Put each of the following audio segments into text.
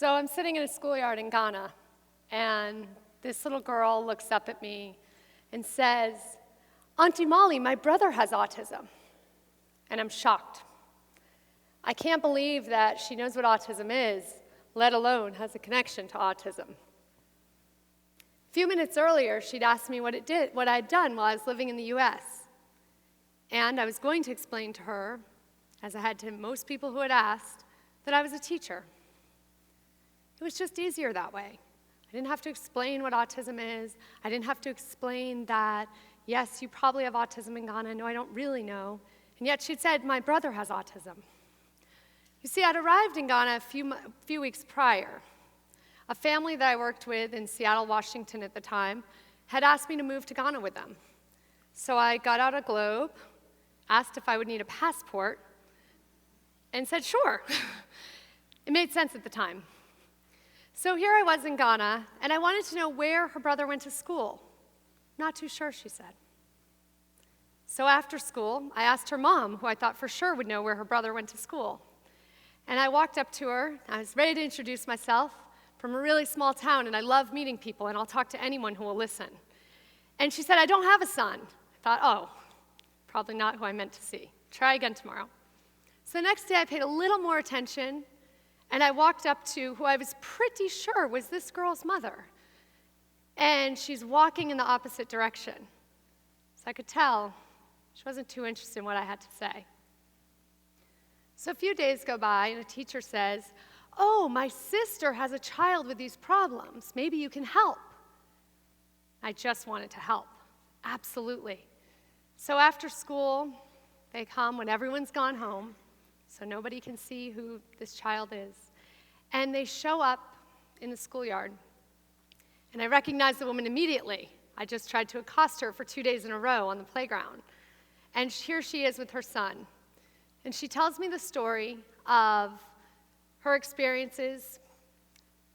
So I'm sitting in a schoolyard in Ghana, and this little girl looks up at me and says, "Auntie Molly, my brother has autism." And I'm shocked. I can't believe that she knows what autism is, let alone has a connection to autism. A few minutes earlier, she'd asked me what I'd done while I was living in the US. And I was going to explain to her, as I had to most people who had asked, that I was a teacher. It was just easier that way. I didn't have to explain what autism is. I didn't have to explain that, yes, you probably have autism in Ghana. No, I don't really know. And yet she'd said, my brother has autism. You see, I'd arrived in Ghana a few weeks prior. A family that I worked with in Seattle, Washington at the time, had asked me to move to Ghana with them. So I got out a globe, asked if I would need a passport, and said, sure. It made sense at the time. So here I was in Ghana, and I wanted to know where her brother went to school. Not too sure, she said. So after school, I asked her mom, who I thought for sure would know where her brother went to school. And I walked up to her, I was ready to introduce myself, from a really small town, and I love meeting people, and I'll talk to anyone who will listen. And she said, I don't have a son. I thought, oh, probably not who I meant to see. Try again tomorrow. So the next day I paid a little more attention, and I walked up to who I was pretty sure was this girl's mother. And she's walking in the opposite direction. So I could tell she wasn't too interested in what I had to say. So a few days go by, and a teacher says, oh, my sister has a child with these problems. Maybe you can help. I just wanted to help. Absolutely. So after school, they come when everyone's gone home, so nobody can see who this child is. And they show up in the schoolyard. And I recognize the woman immediately. I just tried to accost her for 2 days in a row on the playground. And here she is with her son. And she tells me the story of her experiences,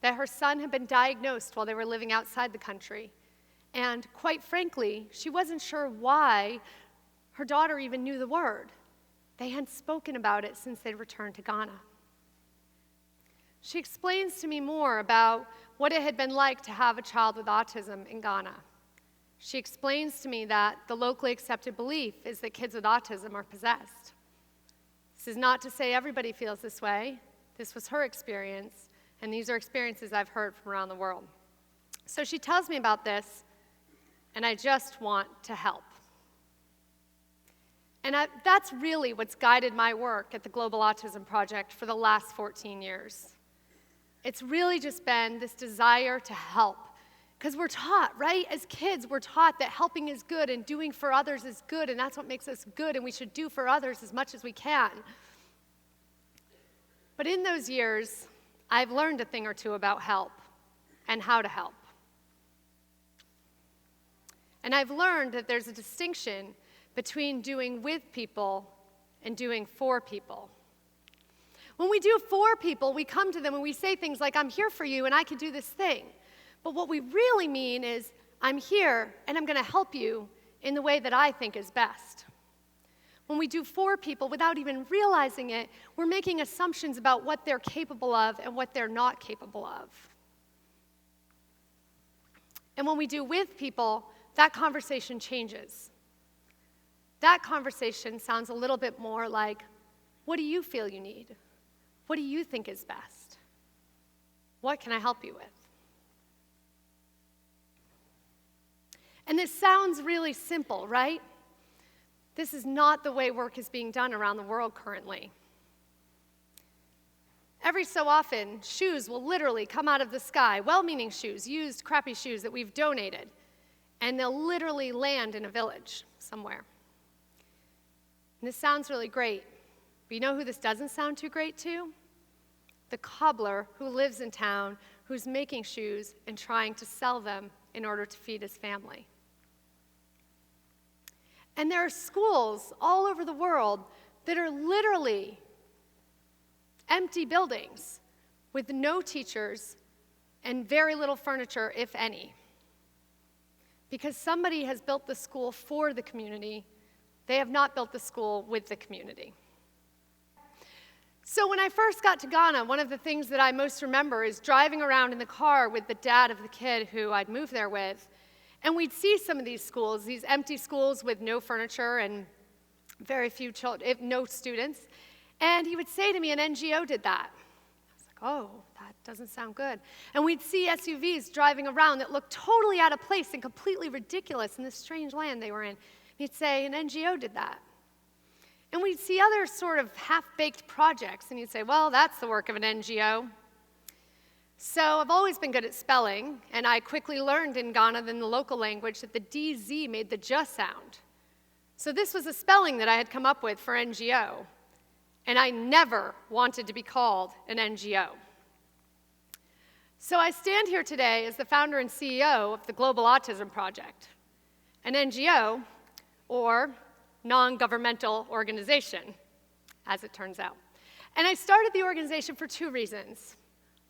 that her son had been diagnosed while they were living outside the country. And quite frankly, she wasn't sure why her daughter even knew the word. They hadn't spoken about it since they'd returned to Ghana. She explains to me more about what it had been like to have a child with autism in Ghana. She explains to me that the locally accepted belief is that kids with autism are possessed. This is not to say everybody feels this way. This was her experience, and these are experiences I've heard from around the world. So she tells me about this, and I just want to help. And that's really what's guided my work at the Global Autism Project for the last 14 years. It's really just been this desire to help. Because we're taught, right? As kids, we're taught that helping is good and doing for others is good, and that's what makes us good, and we should do for others as much as we can. But in those years, I've learned a thing or two about help and how to help. And I've learned that there's a distinction between doing with people and doing for people. When we do for people, we come to them and we say things like, I'm here for you and I can do this thing. But what we really mean is, I'm here and I'm going to help you in the way that I think is best. When we do for people without even realizing it, we're making assumptions about what they're capable of and what they're not capable of. And when we do with people, that conversation changes. That conversation sounds a little bit more like, what do you feel you need? What do you think is best? What can I help you with? And this sounds really simple, right? This is not the way work is being done around the world currently. Every so often, shoes will literally come out of the sky, well-meaning shoes, used crappy shoes that we've donated, and they'll literally land in a village somewhere. And this sounds really great, but you know who this doesn't sound too great to? The cobbler who lives in town, who's making shoes and trying to sell them in order to feed his family. And there are schools all over the world that are literally empty buildings with no teachers and very little furniture, if any. Because somebody has built the school for the community, they have not built the school with the community. So when I first got to Ghana, one of the things that I most remember is driving around in the car with the dad of the kid who I'd moved there with, and we'd see some of these schools, these empty schools with no furniture and very few children, no students, and he would say to me, an NGO did that. I was like, oh, that doesn't sound good. And we'd see SUVs driving around that looked totally out of place and completely ridiculous in this strange land they were in. He'd say, an NGO did that. And we'd see other sort of half-baked projects, and he'd say, well, that's the work of an NGO. So I've always been good at spelling, and I quickly learned in Ghana, in the local language, that the DZ made the J sound. So this was a spelling that I had come up with for NGO, and I never wanted to be called an NGO. So I stand here today as the founder and CEO of the Global Autism Project, an NGO, or non-governmental organization, as it turns out. And I started the organization for two reasons.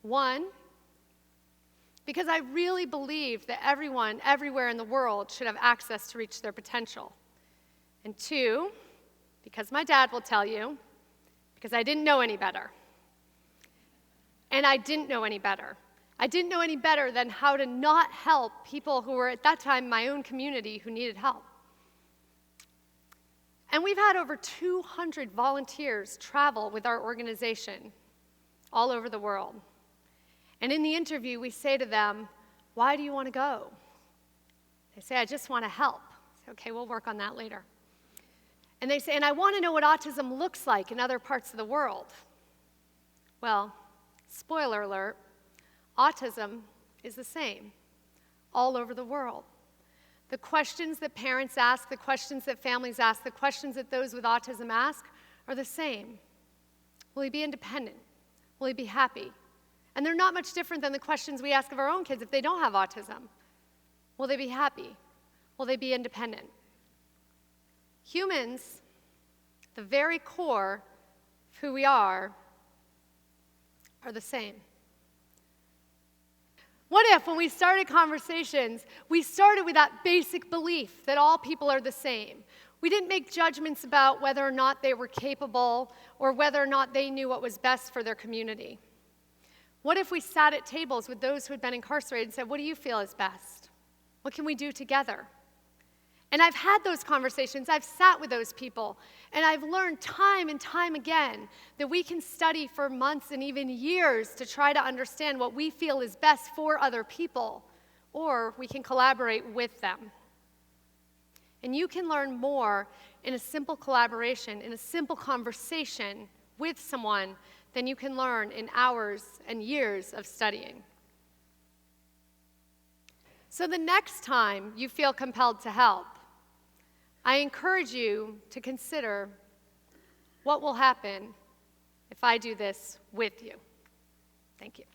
One, because I really believe that everyone, everywhere in the world, should have access to reach their potential. And two, because my dad will tell you, because I didn't know any better. And I didn't know any better. I didn't know any better than how to not help people who were, at that time, my own community who needed help. And we've had over 200 volunteers travel with our organization all over the world. And in the interview, we say to them, why do you want to go? They say, I just want to help. I say, okay, we'll work on that later. And they say, and I want to know what autism looks like in other parts of the world. Well, spoiler alert, autism is the same all over the world. The questions that parents ask, the questions that families ask, the questions that those with autism ask are the same. Will he be independent? Will he be happy? And they're not much different than the questions we ask of our own kids if they don't have autism. Will they be happy? Will they be independent? Humans, the very core of who we are the same. What if, when we started conversations, we started with that basic belief that all people are the same? We didn't make judgments about whether or not they were capable or whether or not they knew what was best for their community. What if we sat at tables with those who had been incarcerated and said, what do you feel is best? What can we do together? And I've had those conversations, I've sat with those people, and I've learned time and time again that we can study for months and even years to try to understand what we feel is best for other people, or we can collaborate with them. And you can learn more in a simple collaboration, in a simple conversation with someone than you can learn in hours and years of studying. So the next time you feel compelled to help, I encourage you to consider what will happen if I do this with you. Thank you.